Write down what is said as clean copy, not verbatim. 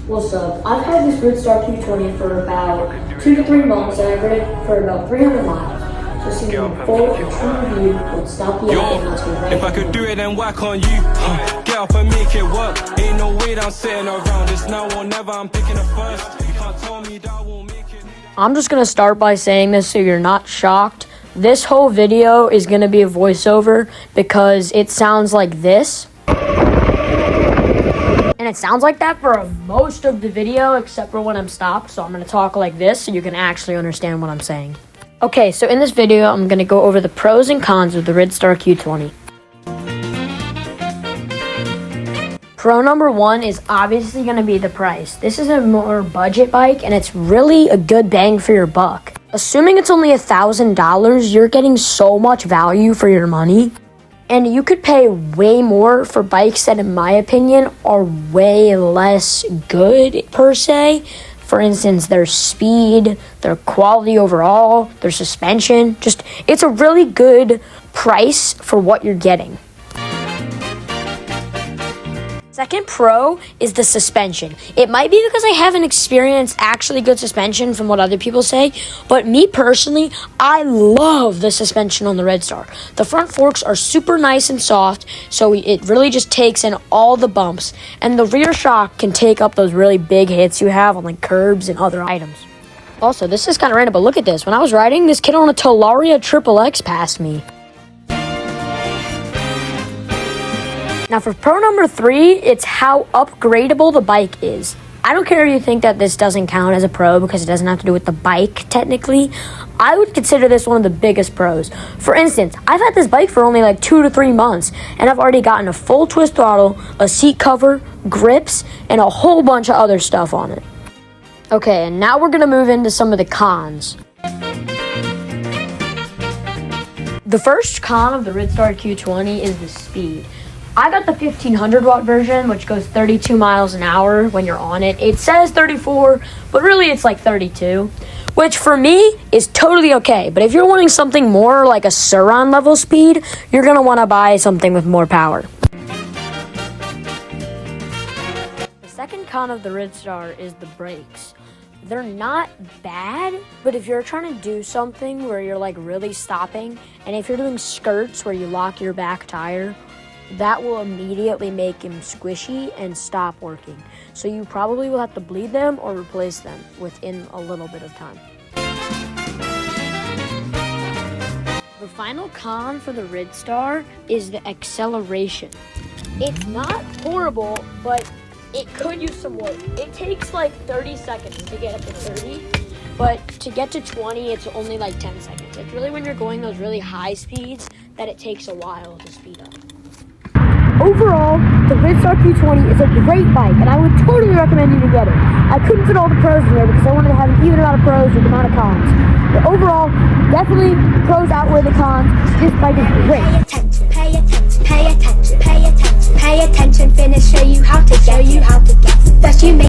What's up? I've had this Ridstar Q20 for about 2 to 3 months, and I've ridden it for about 300 miles. So seeing a full and true review would stop the app and let's go right. If I could do it, then why can't you? Get up and make it work. Ain't no way that I'm sitting around. It's now or never. I'm picking it first. You can't tell me that I won't make it. I'm just gonna start by saying this so you're not shocked. This whole video is gonna be a voiceover because it sounds like this. And it sounds like that for most of the video except for when I'm stopped. So I'm going to talk like this so you can actually understand what I'm saying. Okay, so in this video, I'm going to go over the pros and cons of the Ridstar Q20. Pro number 1 is obviously going to be the price. This is a more budget bike and it's really a good bang for your buck. Assuming it's only $1,000, you're getting so much value for your money. And you could pay way more for bikes that, in my opinion, are way less good, per se. For instance, their speed, their quality overall, their suspension. Just, it's a really good price for what you're getting. Second pro is the suspension. It might be because I haven't experienced actually good suspension from what other people say, but me personally, I love the suspension on the Ridstar. The front forks are super nice and soft, so it really just takes in all the bumps, and the rear shock can take up those really big hits you have on like curbs and other items. Also, this is kind of random, but look at this. When I was riding, this kid on a Talaria XXX passed me. Now for pro number 3, it's how upgradable the bike is. I don't care if you think that this doesn't count as a pro because it doesn't have to do with the bike technically. I would consider this one of the biggest pros. For instance, I've had this bike for only like 2 to 3 months and I've already gotten a full twist throttle, a seat cover, grips, and a whole bunch of other stuff on it. Okay, and now we're going to move into some of the cons. The first con of the Ridstar Q20 is the speed. I got the 1500 watt version, which goes 32 miles an hour when you're on it. It says 34, but really it's like 32, which for me is totally okay. But if you're wanting something more like a surron level speed, you're going to want to buy something with more power. The second con of the Ridstar is the brakes. They're not bad, but if you're trying to do something where you're like really stopping, and if you're doing skirts where you lock your back tire, that will immediately make him squishy and stop working. So you probably will have to bleed them or replace them within a little bit of time. The final con for the Ridstar is the acceleration. It's not horrible, but it could use some work. It takes like 30 seconds to get up to 30, but to get to 20, it's only like 10 seconds. It's really when you're going those really high speeds that it takes a while to speed up. Overall, the Ridstar Q20 is a great bike, and I would totally recommend you to get it. I couldn't fit all the pros in there because I wanted to have an even amount of pros with the amount of cons. But overall, definitely pros outweigh the cons. This bike is great. Pay attention, pay attention, pay attention, pay attention, finish, show you how to get. First you make